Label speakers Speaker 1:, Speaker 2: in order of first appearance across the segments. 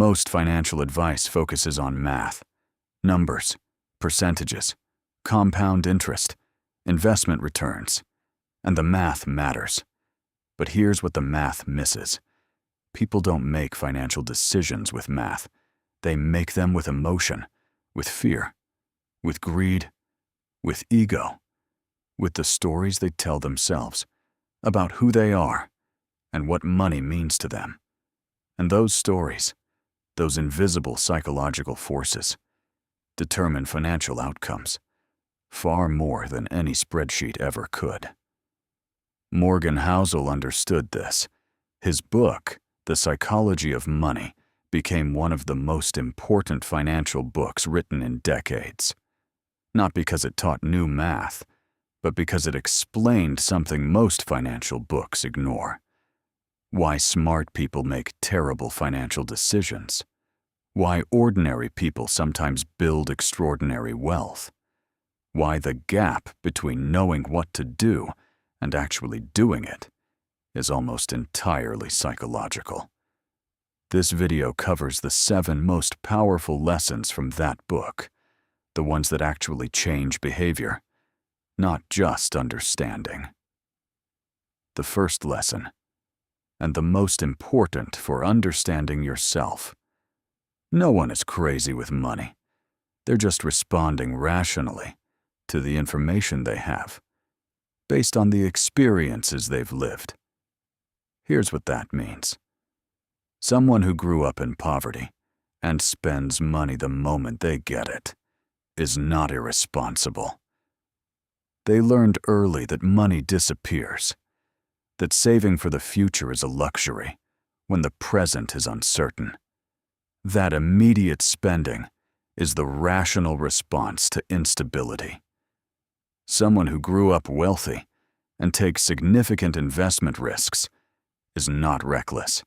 Speaker 1: Most financial advice focuses on math, numbers, percentages, compound interest, investment returns, and the math matters. But here's what the math misses. People don't make financial decisions with math. They make them with emotion, with fear, with greed, with ego, with the stories they tell themselves about who they are and what money means to them. And those stories, those invisible psychological forces, determine financial outcomes far more than any spreadsheet ever could. Morgan Housel understood this. His book, The Psychology of Money, became one of the most important financial books written in decades. Not because it taught new math, but because it explained something most financial books ignore. Why smart people make terrible financial decisions. Why ordinary people sometimes build extraordinary wealth. Why the gap between knowing what to do and actually doing it is almost entirely psychological. This video covers the 7 most powerful lessons from that book, the ones that actually change behavior, not just understanding. The first lesson, and the most important for understanding yourself. No one is crazy with money. They're just responding rationally to the information they have, based on the experiences they've lived. Here's what that means. Someone who grew up in poverty and spends money the moment they get it is not irresponsible. They learned early that money disappears, that saving for the future is a luxury when the present is uncertain. That immediate spending is the rational response to instability. Someone who grew up wealthy and takes significant investment risks is not reckless.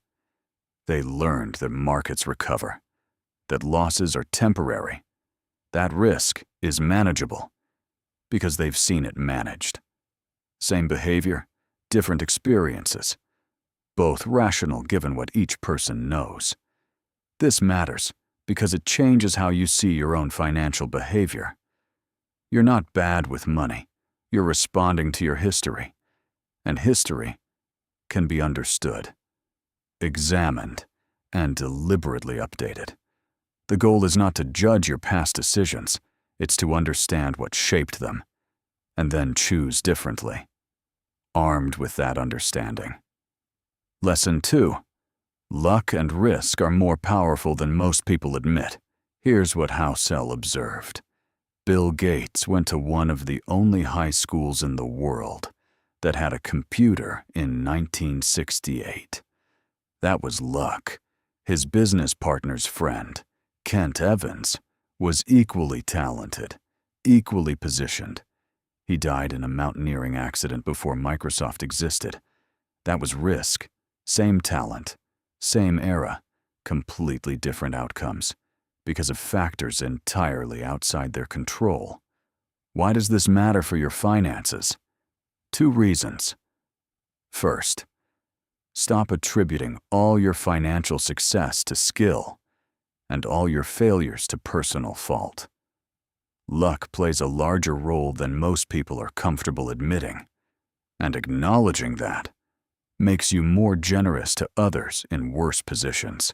Speaker 1: They learned that markets recover, that losses are temporary, that risk is manageable, because they've seen it managed. Same behavior, different experiences, both rational given what each person knows. This matters because it changes how you see your own financial behavior. You're not bad with money. You're responding to your history, and history can be understood, examined, and deliberately updated. The goal is not to judge your past decisions, it's to understand what shaped them, and then choose differently, armed with that understanding. Lesson 2. Luck and risk are more powerful than most people admit. Here's what Housel observed. Bill Gates went to one of the only high schools in the world that had a computer in 1968. That was luck. His business partner's friend, Kent Evans, was equally talented, equally positioned. He died in a mountaineering accident before Microsoft existed. That was risk, same talent, same era, completely different outcomes, because of factors entirely outside their control. Why does this matter for your finances? 2 reasons. First, stop attributing all your financial success to skill and all your failures to personal fault. Luck plays a larger role than most people are comfortable admitting, and acknowledging that makes you more generous to others in worse positions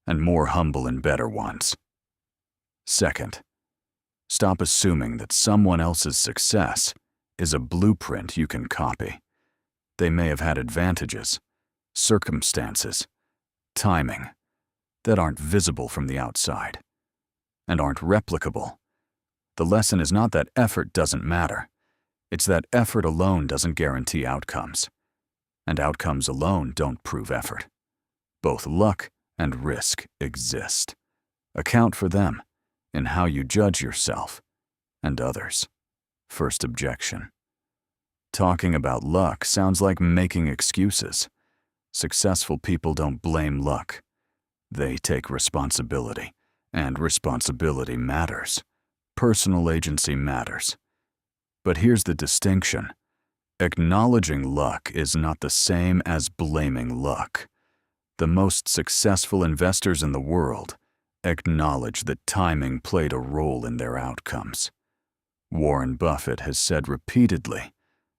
Speaker 1: and more humble in better ones. Second, stop assuming that someone else's success is a blueprint you can copy. They may have had advantages, circumstances, timing that aren't visible from the outside and aren't replicable. The lesson is not that effort doesn't matter. It's that effort alone doesn't guarantee outcomes, and outcomes alone don't prove effort. Both luck and risk exist. Account for them in how you judge yourself and others. First objection. Talking about luck sounds like making excuses. Successful people don't blame luck. They take responsibility, and responsibility matters. Personal agency matters. But here's the distinction. Acknowledging luck is not the same as blaming luck. The most successful investors in the world acknowledge that timing played a role in their outcomes. Warren Buffett has said repeatedly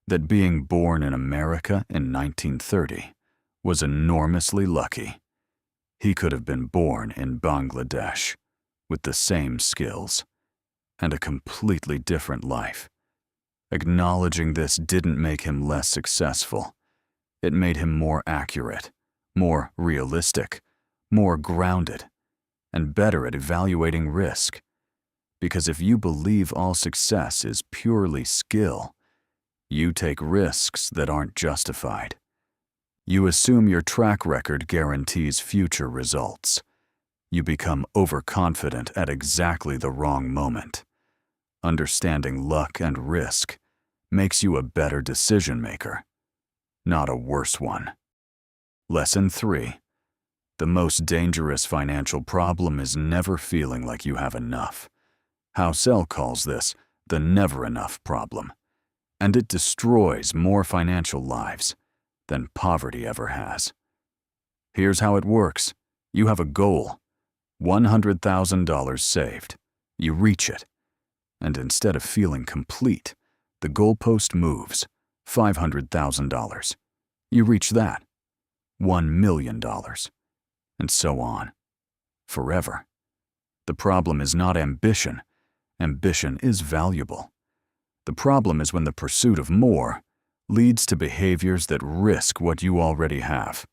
Speaker 1: that being born in America in 1930 was enormously lucky. He could have been born in Bangladesh with the same skills and a completely different life. Acknowledging this didn't make him less successful. It made him more accurate, more realistic, more grounded, and better at evaluating risk. Because if you believe all success is purely skill, you take risks that aren't justified. You assume your track record guarantees future results. You become overconfident at exactly the wrong moment. Understanding luck and risk makes you a better decision maker, not a worse one. Lesson 3. The most dangerous financial problem is never feeling like you have enough. Housel calls this the never enough problem, and it destroys more financial lives than poverty ever has. Here's how it works. You have a goal, $100,000 saved. You reach it, and instead of feeling complete, the goalpost moves, $500,000. You reach that, $1 million, and so on, forever. The problem is not ambition. Ambition is valuable. The problem is when the pursuit of more leads to behaviors that risk what you already have.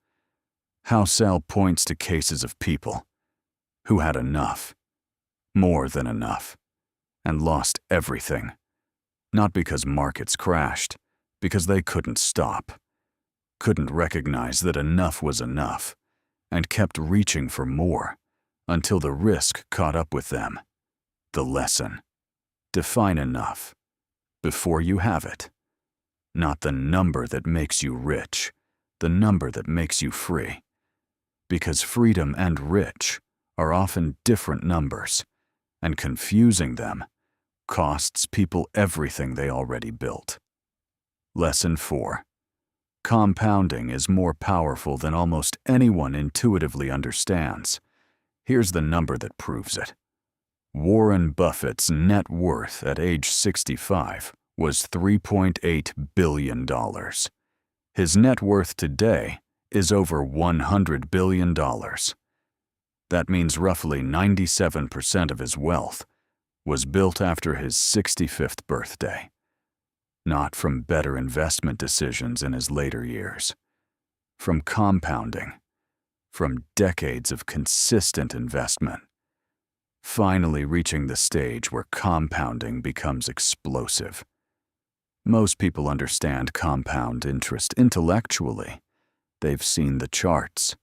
Speaker 1: Housel points to cases of people who had enough, more than enough, and lost everything. Not because markets crashed, because they couldn't stop, couldn't recognize that enough was enough, and kept reaching for more until the risk caught up with them. The lesson: define enough before you have it. Not the number that makes you rich, the number that makes you free. Because freedom and rich are often different numbers, and confusing them costs people everything they already built. Lesson 4. Compounding is more powerful than almost anyone intuitively understands. Here's the number that proves it. Warren Buffett's net worth at age 65 was $3.8 billion. His net worth today is over $100 billion. That means roughly 97% of his wealth was built after his 65th birthday, not from better investment decisions in his later years, from compounding, from decades of consistent investment, finally reaching the stage where compounding becomes explosive. Most people understand compound interest intellectually. They've seen the charts,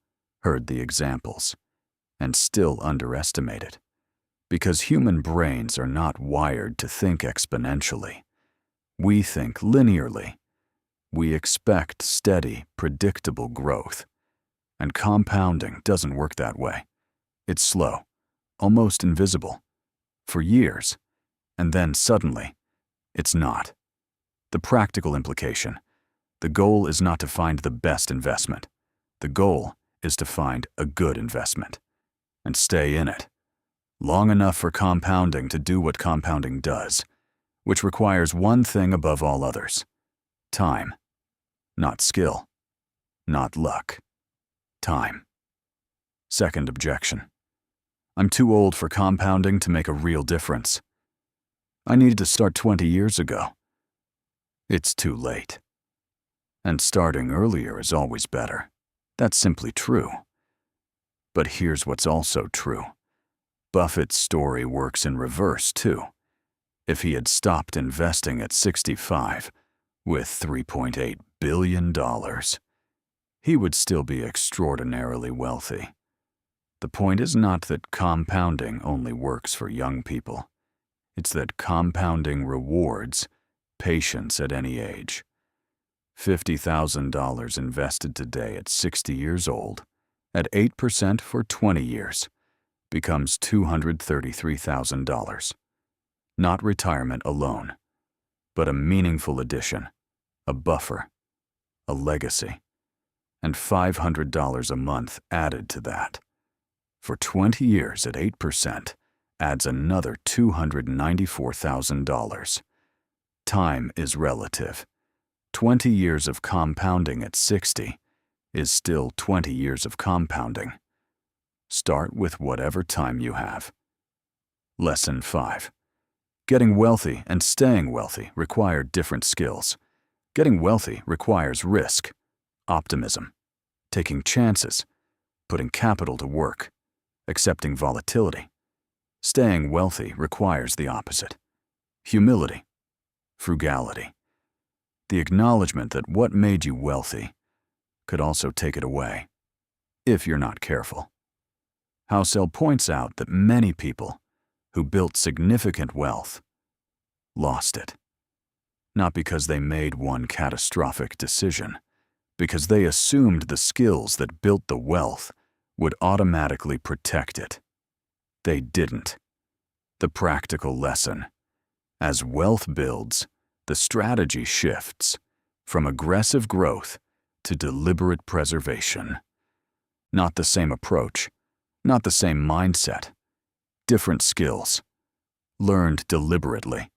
Speaker 1: heard the examples, and still underestimate it. Because human brains are not wired to think exponentially. We think linearly. We expect steady, predictable growth. And compounding doesn't work that way. It's slow, almost invisible, for years, and then suddenly, it's not. The practical implication: the goal is not to find the best investment. The goal is to find a good investment and stay in it long enough for compounding to do what compounding does, which requires one thing above all others: time. Not skill, not luck. Time. Second objection: I'm too old for compounding to make a real difference. I needed to start 20 years ago. It's too late. And starting earlier is always better. That's simply true. But here's what's also true. Buffett's story works in reverse, too. If he had stopped investing at 65 with $3.8 billion, he would still be extraordinarily wealthy. The point is not that compounding only works for young people. It's that compounding rewards patience at any age. $50,000 invested today at 60 years old, at 8% for 20 years, becomes $233,000. Not retirement alone, but a meaningful addition, a buffer, a legacy. and $500 a month added to that. For 20 years at 8% adds another $294,000. Time is relative. 20 years of compounding at 60 is still 20 years of compounding. Start with whatever time you have. Lesson 5. Getting wealthy and staying wealthy require different skills. Getting wealthy requires risk, optimism, taking chances, putting capital to work, accepting volatility. Staying wealthy requires the opposite: humility, frugality, the acknowledgement that what made you wealthy could also take it away, if you're not careful. Housel points out that many people who built significant wealth lost it, not because they made one catastrophic decision, because they assumed the skills that built the wealth would automatically protect it. They didn't. The practical lesson: as wealth builds, the strategy shifts from aggressive growth to deliberate preservation. Not the same approach, not the same mindset, different skills, learned deliberately,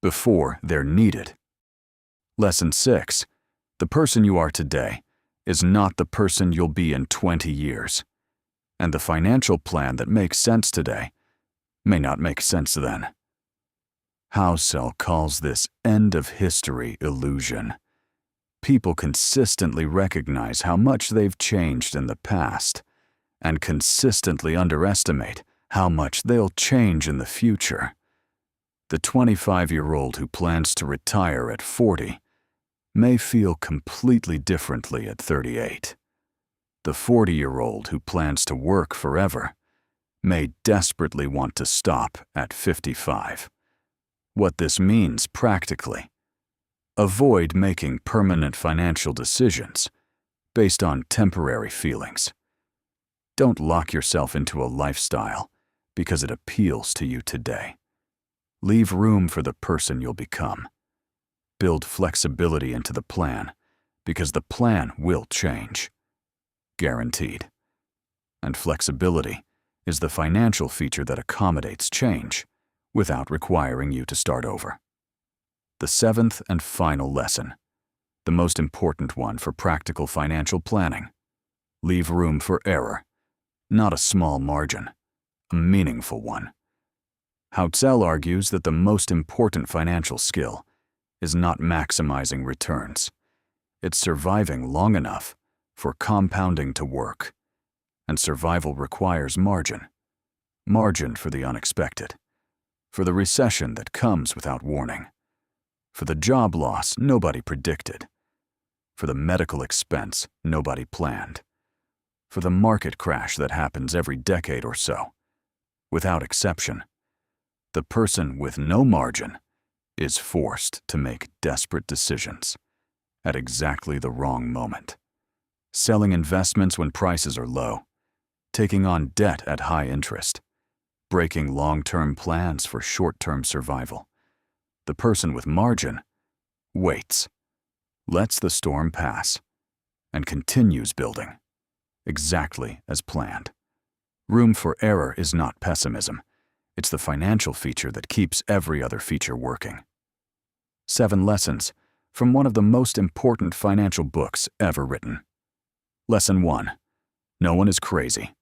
Speaker 1: before they're needed. Lesson 6. The person you are today is not the person you'll be in 20 years. And the financial plan that makes sense today may not make sense then. Housel calls this end-of-history illusion. People consistently recognize how much they've changed in the past and consistently underestimate how much they'll change in the future. The 25-year-old who plans to retire at 40 may feel completely differently at 38. The 40-year-old who plans to work forever may desperately want to stop at 55. What this means practically: avoid making permanent financial decisions based on temporary feelings. Don't lock yourself into a lifestyle because it appeals to you today. Leave room for the person you'll become. Build flexibility into the plan because the plan will change. Guaranteed. And flexibility is the financial feature that accommodates change without requiring you to start over. The 7th and final lesson, the most important one for practical financial planning: leave room for error, not a small margin, a meaningful one. Housel argues that the most important financial skill is not maximizing returns. It's surviving long enough for compounding to work. And survival requires margin. Margin for the unexpected, for the recession that comes without warning, for the job loss nobody predicted, for the medical expense nobody planned, for the market crash that happens every decade or so. Without exception, the person with no margin is forced to make desperate decisions at exactly the wrong moment. Selling investments when prices are low, taking on debt at high interest, breaking long-term plans for short-term survival. The person with margin waits, lets the storm pass, and continues building, exactly as planned. Room for error is not pessimism. It's the financial feature that keeps every other feature working. 7 lessons from one of the most important financial books ever written. Lesson 1. No one is crazy.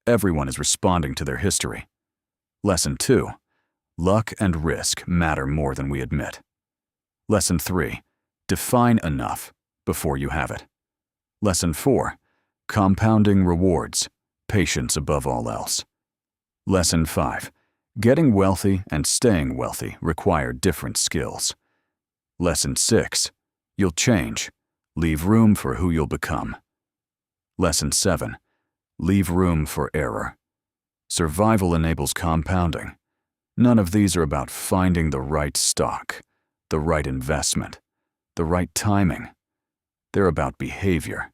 Speaker 1: Everyone is responding to their history. Lesson 2. Luck and risk matter more than we admit. Lesson 3. Define enough before you have it. Lesson 4. Compounding rewards, patience above all else. Lesson 5. Getting wealthy and staying wealthy require different skills. Lesson 6. You'll change. Leave room for who you'll become. Lesson 7. Leave room for error. Survival enables compounding. None of these are about finding the right stock, the right investment, the right timing. They're about behavior,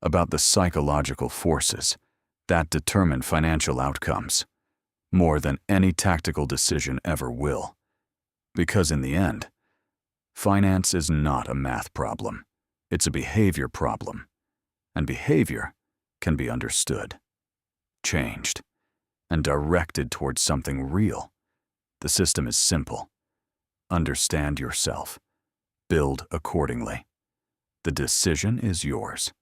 Speaker 1: about the psychological forces that determine financial outcomes, more than any tactical decision ever will. Because in the end, finance is not a math problem. It's a behavior problem. and behavior can be understood, changed, and directed towards something real. The system is simple. Understand yourself. Build accordingly. The decision is yours.